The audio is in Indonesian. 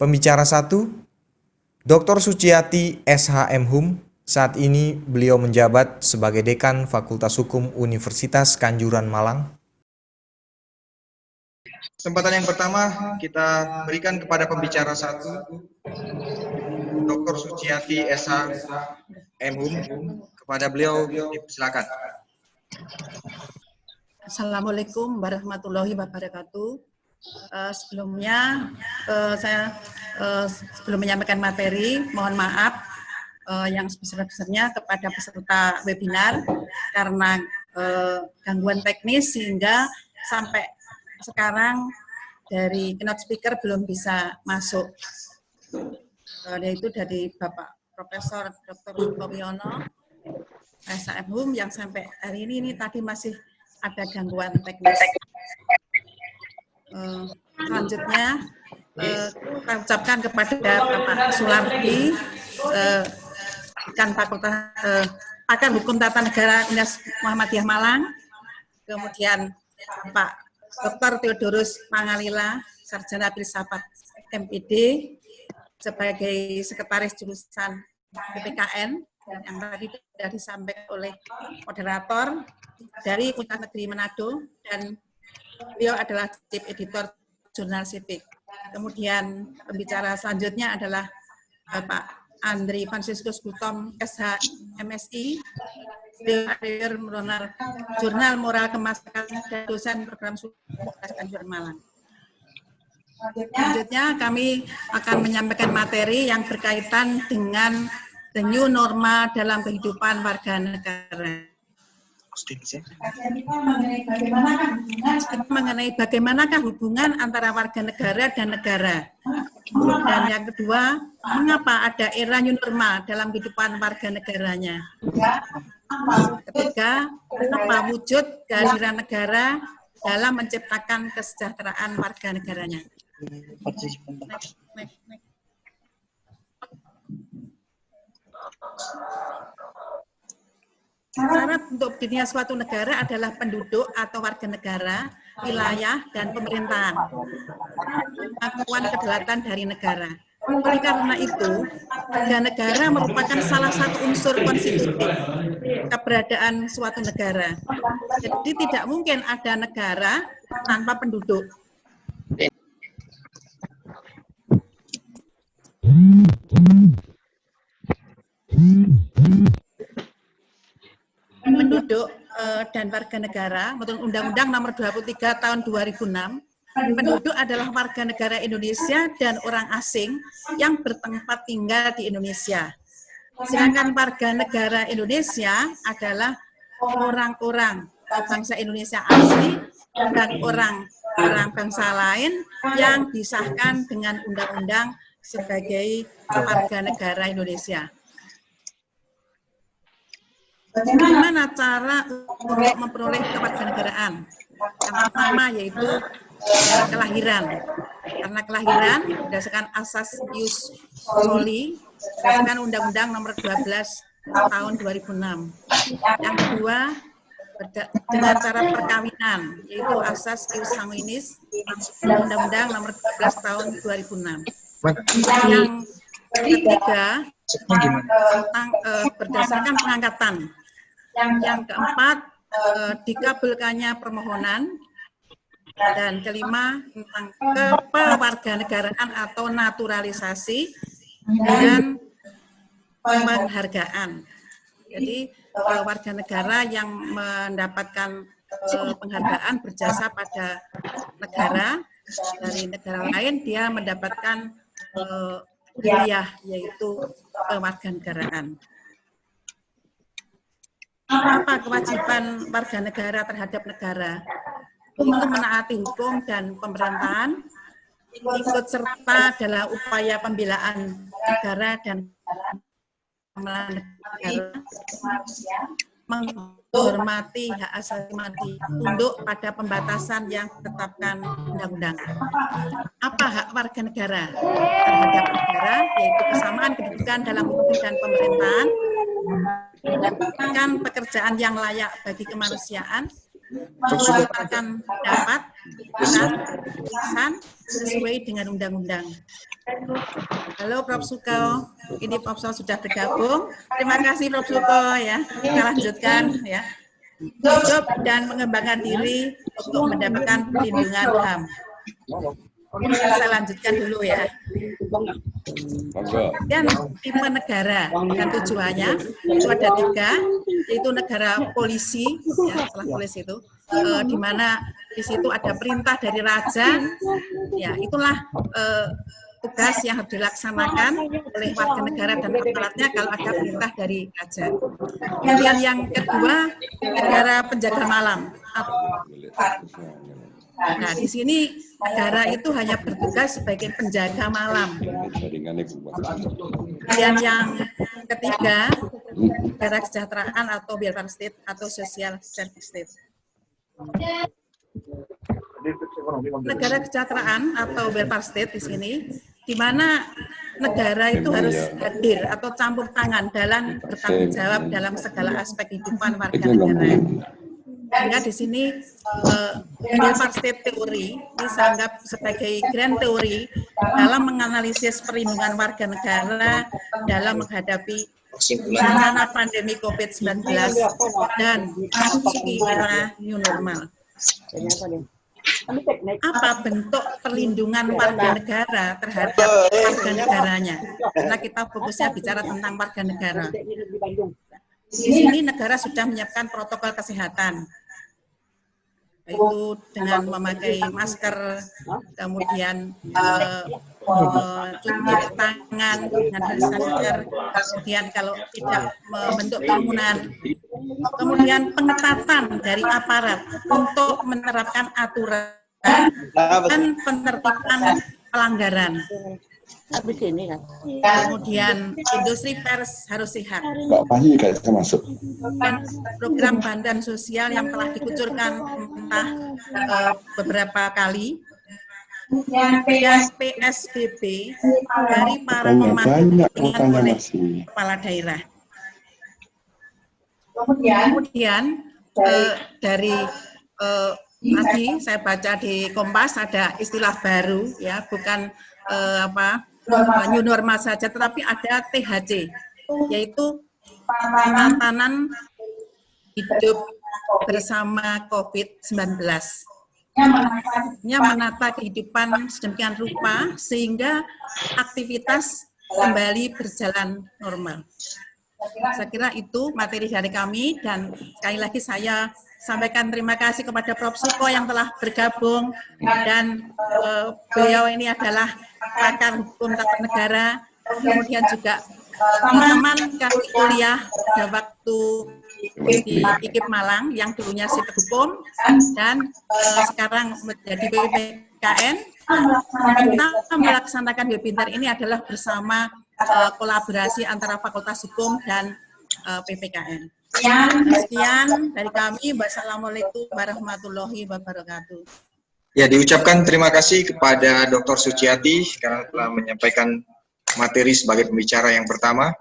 Pembicara 1, Dr. Suciati SHM Hum. Saat ini beliau menjabat sebagai Dekan Fakultas Hukum Universitas Kanjuran Malang. Kesempatan yang pertama kita berikan kepada pembicara 1, Dr. Suciati SHM Hum. Kepada beliau, silakan. Assalamualaikum warahmatullahi wabarakatuh. Sebelumnya saya sebelum menyampaikan materi, mohon maaf yang sebesar-besarnya kepada peserta webinar karena gangguan teknis sehingga sampai sekarang dari keynote speaker belum bisa masuk, yaitu dari Bapak Profesor Dr. Supoyono SHM Hum yang sampai hari ini tadi masih ada gangguan teknis. Selanjutnya saya ucapkan kepada Bapak Sulardi, pakar hukum tata negara Universitas Muhammadiyah Malang, kemudian Pak Dr. Theodorus Mangalila, Sarjana Filsafat MPD, sebagai Sekretaris Jurusan PPKN, yang tadi sudah disampaikan oleh moderator dari Universitas Negeri Manado, dan beliau adalah Chief Editor Jurnal Sipik. Kemudian pembicara selanjutnya adalah Bapak Andri Franciscus Gutom, SH MSI, beliau Jurnal Moral Kemasyarakatan dan dosen program Universitas Kanjuran Malang. Selanjutnya kami akan menyampaikan materi yang berkaitan dengan the new norma dalam kehidupan warga negara. Mengenai bagaimanakah hubungan antara warga negara dan negara. Dan yang kedua, mengapa ada era new norma dalam kehidupan warga negaranya. Ketiga, apa wujud kehadiran negara dalam menciptakan kesejahteraan warga negaranya. Syarat untuk berdirinya suatu negara adalah penduduk atau warga negara, wilayah, dan pemerintahan. Pengakuan kedaulatan dari negara. Oleh karena itu, warga negara merupakan salah satu unsur konstitutif keberadaan suatu negara. Jadi tidak mungkin ada negara tanpa penduduk. Penduduk dan warga negara, menurut Undang-Undang Nomor 23 Tahun 2006, penduduk adalah warga negara Indonesia dan orang asing yang bertempat tinggal di Indonesia. Sedangkan warga negara Indonesia adalah orang-orang bangsa Indonesia asli dan orang bangsa lain yang disahkan dengan undang-undang sebagai warga negara Indonesia. Bagaimana cara untuk memperoleh kewarganegaraan? Yang pertama yaitu kelahiran. Karena kelahiran berdasarkan asas ius soli, berdasarkan Undang-Undang Nomor 12 Tahun 2006. Yang kedua, dengan cara perkawinan, yaitu asas ius sanguinis, Undang-Undang Nomor 12 Tahun 2006. Yang ketiga, tentang berdasarkan pengangkatan. Yang keempat, dikabulkannya permohonan. Dan kelima, tentang kewarganegaraan atau naturalisasi dan penghargaan. Jadi warga negara yang mendapatkan penghargaan berjasa pada negara, dari negara lain dia mendapatkan hadiah, yaitu kewarganegaraan. Apa kewajiban warga negara terhadap negara? Itu menaati hukum dan pemerintahan, ikut serta dalam upaya pembelaan negara dan negara, menghormati hak asasi manusia, tunduk pada pembatasan yang ditetapkan undang-undang. Apa hak warga negara terhadap negara? Yaitu kesamaan kedudukan dalam hukum dan pemerintahan, mendapatkan pekerjaan yang layak bagi kemanusiaan, menyuarakan pendapat, putusan sesuai dengan undang-undang. Halo Prof. Suko, ini Prof. sudah bergabung. Terima kasih Prof. Suko ya. Kita lanjutkan ya. Hidup dan mengembangkan diri untuk mendapatkan perlindungan HAM. Mungkin saya lanjutkan dulu ya. Dan tipe negara dan tujuannya itu ada 3, yaitu negara polisi, ya, setelah polisi itu, di mana di situ ada perintah dari raja, ya itulah tugas yang harus dilaksanakan oleh warga negara dan aparatnya kalau ada perintah dari raja. Kemudian yang kedua, negara penjaga malam. Nah, di sini negara itu hanya bertugas sebagai penjaga malam. Dan yang ketiga, negara kesejahteraan atau welfare state atau social service state. Negara kesejahteraan atau welfare state di sini, di mana negara itu harus hadir atau campur tangan dalam bertanggung jawab dalam segala aspek kehidupan warga negara. Sehingga di sini welfare state teori ini saya anggap sebagai grand teori dalam menganalisis perlindungan warga negara dalam menghadapi bencana pandemi COVID-19 dan memasuki era new normal. Apa bentuk perlindungan warga negara terhadap warga negaranya? Karena kita fokusnya bicara tentang warga negara. Di sini negara sudah menyiapkan protokol kesehatan, yaitu dengan memakai masker, kemudian cuci tangan dengan hand sanitizer, kemudian kalau tidak membentuk kerumunan, kemudian pengetatan dari aparat untuk menerapkan aturan dan penertiban pelanggaran. Kemudian industri pers harus sehat. Dan program bantuan sosial yang telah dikucurkan entah beberapa kali. Dan PSBB dari para pemangku kepentingan oleh kepala daerah. Kemudian dari tadi saya baca di Kompas ada istilah baru ya, bukan new normal saja, tetapi ada THC, yaitu tatanan hidup bersama COVID-19. Yang menata kehidupan sedemikian rupa sehingga aktivitas kembali berjalan normal. Saya kira itu materi dari kami, dan sekali lagi saya sampaikan terima kasih kepada Prof. Suko yang telah bergabung, dan beliau ini adalah pakar hukum tata negara, kemudian juga teman kami kuliah pada waktu di IKIP Malang yang dulunya Siptek Hukum dan sekarang menjadi PPKN. Kita melaksanakan webinar ini adalah bersama kolaborasi antara Fakultas Hukum dan PPKN. Sekian dari kami. Wassalamualaikum warahmatullahi wabarakatuh. Ya, diucapkan terima kasih kepada Dr. Suciati karena telah menyampaikan materi sebagai pembicara yang pertama.